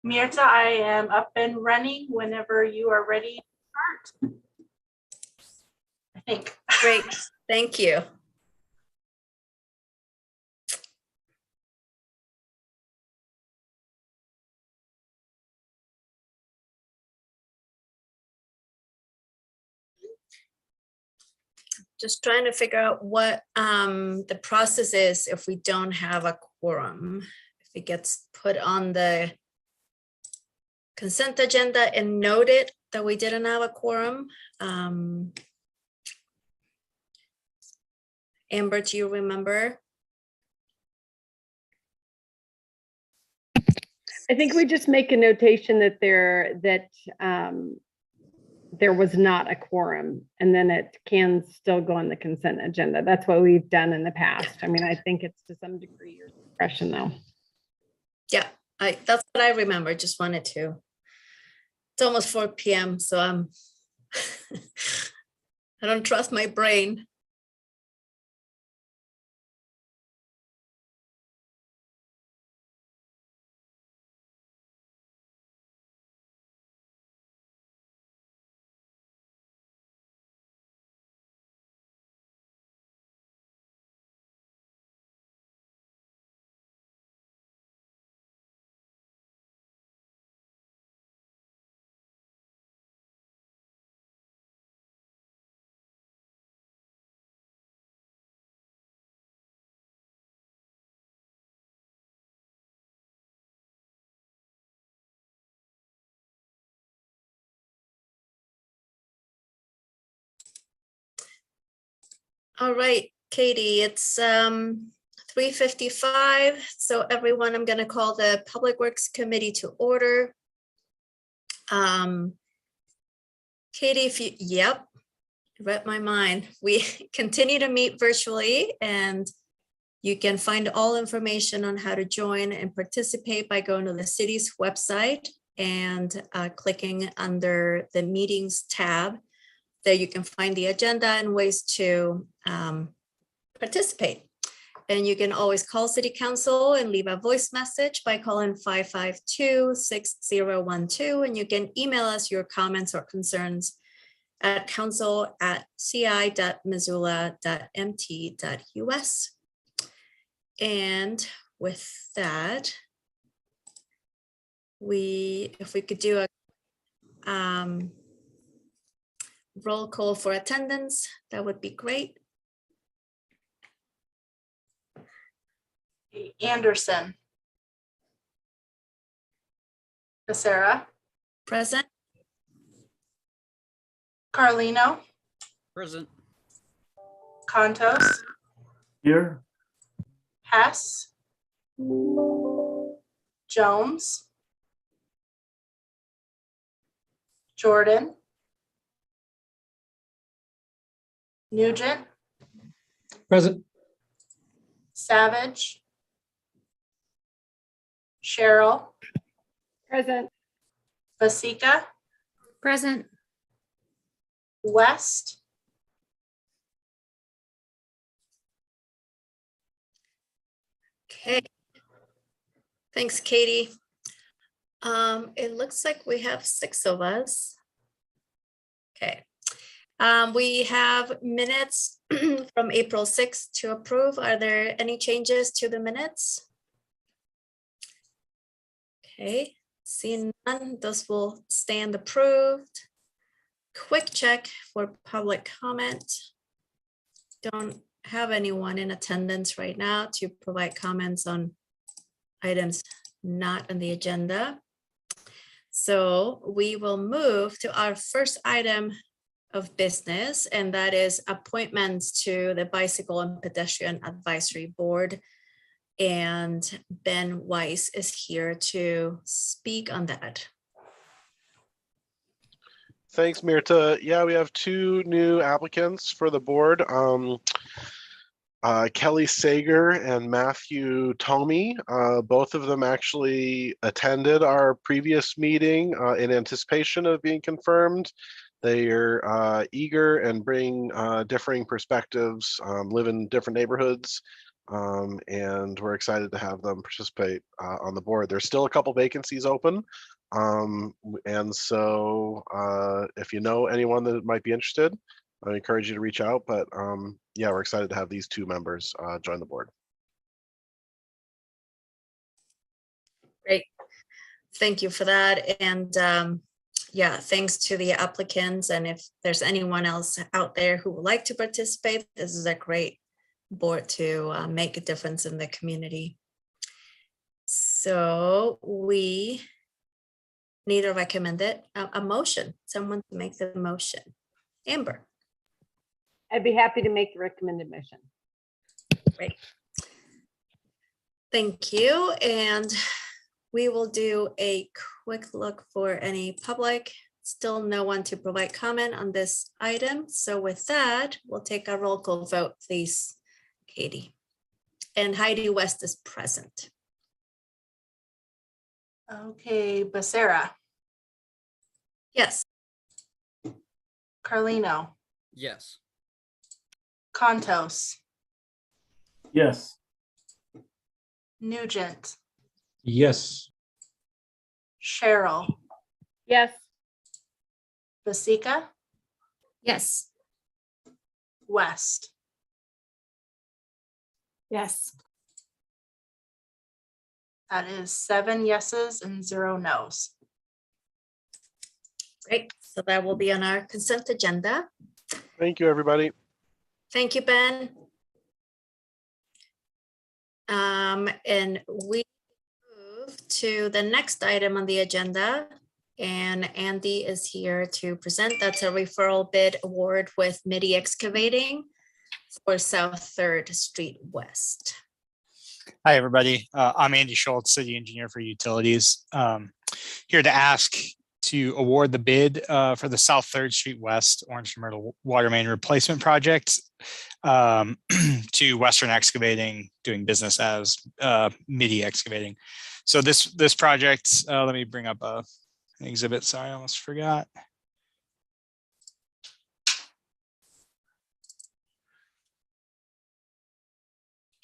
Mirta, I am up and running whenever you are ready to start. I think. Great, thank you. Just trying to figure out what the process is if we don't have a quorum. If it gets put on the consent agenda and noted that we didn't have a quorum. Amber, do you remember? I think we just make a notation that there was not a quorum, and then it can still go on the consent agenda. That's what we've done in the past. I mean, I think it's to some degree your discretion though. Yeah, that's what I remember. Just wanted to. It's almost 4 p.m. so I'm I don't trust my brain. All right, Katie, it's 3:55. So everyone, I'm gonna call the Public Works Committee to order. Katie, if you, yep, read my mind. We continue to meet virtually, and you can find all information on how to join and participate by going to the city's website and clicking under the meetings tab. There you can find the agenda and ways to participate. And you can always call City Council and leave a voice message by calling 552-6012. And you can email us your comments or concerns at council@ci.missoula.mt.us. And with that, if we could do a roll call for attendance, that would be great. Anderson. Becerra. Present. Carlino. Present. Contos. Here. Hess. Jones. Jordan. Nugent. Present. Savage. Cheryl. Present. Vasika. Present. West. Okay. Thanks, Katie. It looks like we have 6 of us. Okay. We have minutes from April 6th to approve. Are there any changes to the minutes? Okay, seeing none, those will stand approved. Quick check for public comment. Don't have anyone in attendance right now to provide comments on items not on the agenda. So we will move to our first item of business, and that is appointments to the Bicycle and Pedestrian Advisory Board. And Ben Weiss is here to speak on that. Thanks, Mirta. Yeah, we have 2 new applicants for the board. Kelly Sager and Matthew Tomey. Both of them actually attended our previous meeting in anticipation of being confirmed. They are eager and bring differing perspectives, live in different neighborhoods, And we're excited to have them participate on the board. There's still a couple vacancies open. And so if you know anyone that might be interested, I encourage you to reach out. But yeah, we're excited to have these two members join the board. Great. Thank you for that. And yeah, thanks to the applicants. And if there's anyone else out there who would like to participate, this is a great board to make a difference in the community. So we need a a motion, someone to make the motion. Amber. I'd be happy to make the recommended motion. Great. Thank you. And we will do a quick look for any public. Still no one to provide comment on this item. So with that, we'll take a roll call vote, please, Katie. And Heidi West is present. Okay, Becerra, Yes. Carlino, Yes. Contos, Yes. Nugent, Yes. Cheryl, Yes. Basika, Yes. West. Yes. That is 7 yeses and 0 nos. Great. So that will be on our consent agenda. Thank you, everybody. Thank you, Ben. And we move to the next item on the agenda. And Andy is here to present. That's a referral bid award with MIDI Excavating for South 3rd Street West. Hi, everybody. I'm Andy Schultz, City Engineer for Utilities. Here to ask to award the bid for the South 3rd Street West Orange to Myrtle Water Main Replacement Project to Western Excavating, doing business as MIDI Excavating. So this project, let me bring up an exhibit. Sorry, I almost forgot.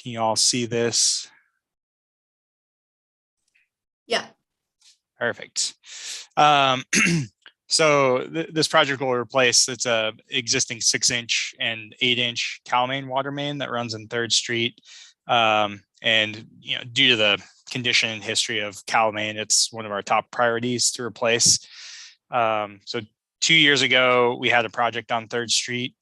Can you all see this? Yeah. Perfect. So this project will replace, it's a existing 6-inch and 8-inch Cal-Main water main that runs in 3rd Street. And due to the condition and history of Cal-Main, it's one of our top priorities to replace. So 2 years ago, we had a project on 3rd Street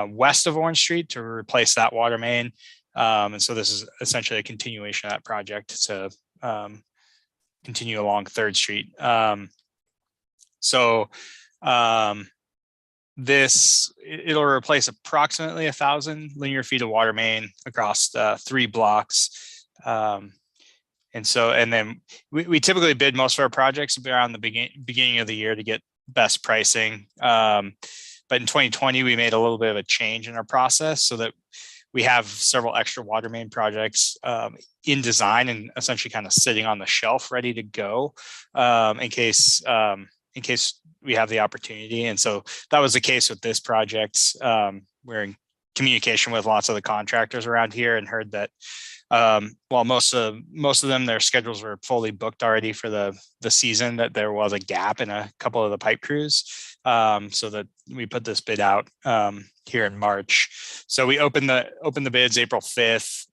west of Orange Street to replace that water main. And so this is essentially a continuation of that project to continue along 3rd Street. It'll replace approximately 1,000 linear feet of water main across 3 blocks. And then we typically bid most of our projects around the beginning of the year to get best pricing. But in 2020, we made a little bit of a change in our process so that we have several extra water main projects in design and essentially kind of sitting on the shelf ready to go in case we have the opportunity. And so that was the case with this project. We're in communication with lots of the contractors around here and heard that while most of them, their schedules were fully booked already for the season, that there was a gap in a couple of the pipe crews. So that we put this bid out here in March. So we opened the bids April 5th,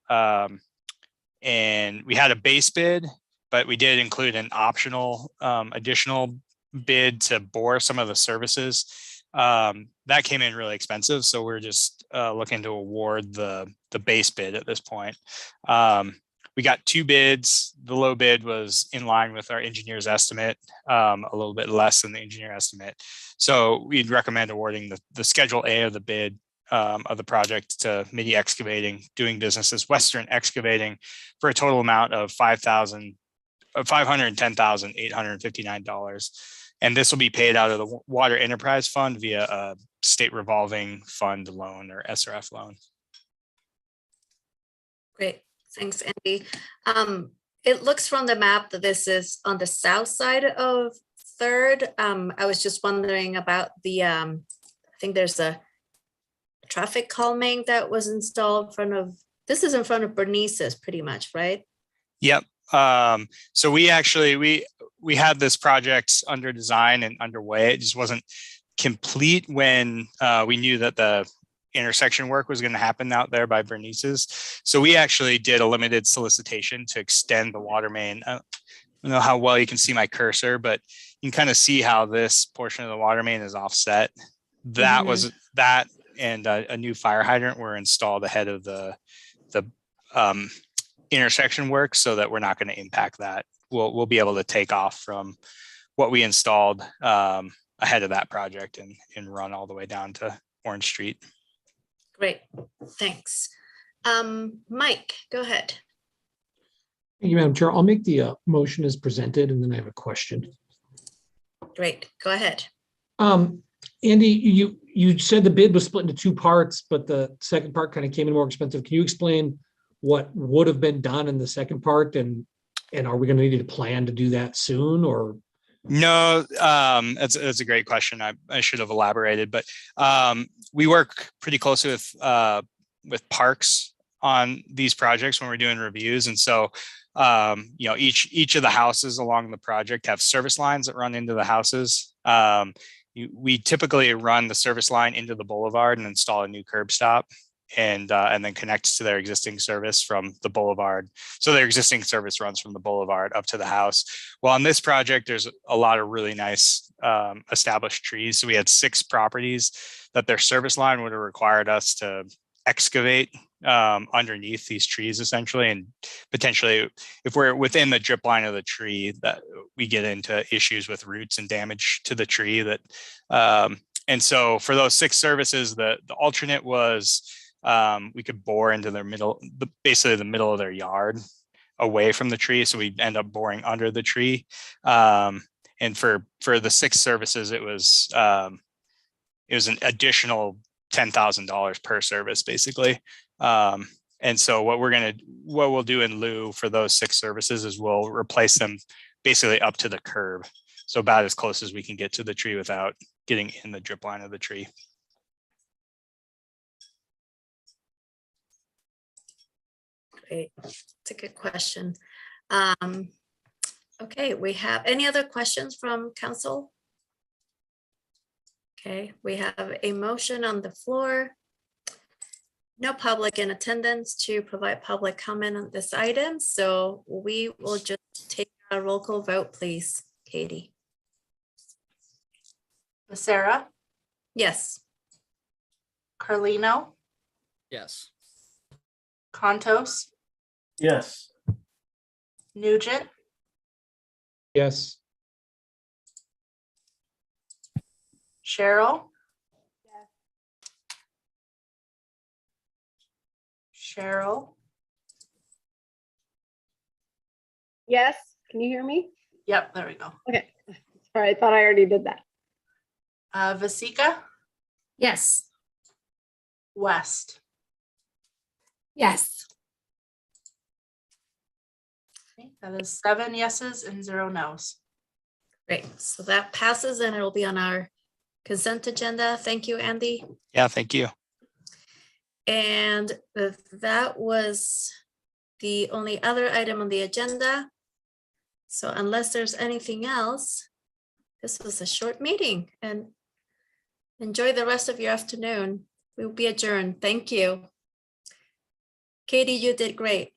and we had a base bid, but we did include an optional additional bid to bore some of the services. That came in really expensive, so we're just looking to award the base bid at this point. We got 2 bids. The low bid was in line with our engineer's estimate, a little bit less than the engineer estimate. So we'd recommend awarding the Schedule A of the bid of the project to MIDI Excavating, doing business as Western Excavating, for a total amount of $510,859. And this will be paid out of the Water Enterprise Fund via a state revolving fund loan or SRF loan. Great. Thanks, Andy. It looks from the map that this is on the south side of 3rd. I was just wondering about the, I think there's a traffic calming that was installed in front of This is in front of Bernice's pretty much, right? Yep. So we actually, we had this project under design and underway. It just wasn't complete when we knew that the intersection work was going to happen out there by Bernice's. So we actually did a limited solicitation to extend the water main. I don't know how well you can see my cursor, but you can kind of see how this portion of the water main is offset. That was that, and a new fire hydrant were installed ahead of the intersection work, so that we're not going to impact that. We'll be able to take off from what we installed ahead of that project and run all the way down to Orange Street. Great, thanks. Mike, go ahead. Thank you, Madam Chair. I'll make the motion as presented, and then I have a question. Great, go ahead. Andy, you said the bid was split into two parts, but the second part kind of came in more expensive. Can you explain what would have been done in the second part, and are we going to need to plan to do that soon, or? No, that's a great question. I should have elaborated, but we work pretty closely with parks on these projects when we're doing reviews, and so each of the houses along the project have service lines that run into the houses. We typically run the service line into the boulevard and install a new curb stop, and then connects to their existing service from the boulevard. So their existing service runs from the boulevard up to the house. Well, on this project, there's a lot of really nice established trees. So we had 6 properties that their service line would have required us to excavate underneath these trees essentially, and potentially if we're within the drip line of the tree, that we get into issues with roots and damage to the tree. That and so for those 6 services, the alternate was we could bore into their basically the middle of their yard away from the tree, so we'd end up boring under the tree. And for the 6 services, it was an additional $10,000 per service basically. And so what we'll do in lieu for those 6 services is we'll replace them basically up to the curb, so about as close as we can get to the tree without getting in the drip line of the tree. Great, it's a good question. Okay, we have any other questions from council? Okay, we have a motion on the floor. No public in attendance to provide public comment on this item, so we will just take a roll call vote, please. Katie? Sarah, Yes. Carlino, Yes. Contos, Yes. Nugent, Yes. Cheryl. Cheryl. Yes, can you hear me? Yep, there we go. Okay, sorry, I thought I already did that. Vasika, Yes. West. Yes. Okay, that is 7 yeses and 0 nos. Great, so that passes and it'll be on our consent agenda. Thank you, Andy. Yeah, thank you. And that was the only other item on the agenda. So unless there's anything else, this was a short meeting, and enjoy the rest of your afternoon. We'll be adjourned. Thank you. Katie, you did great.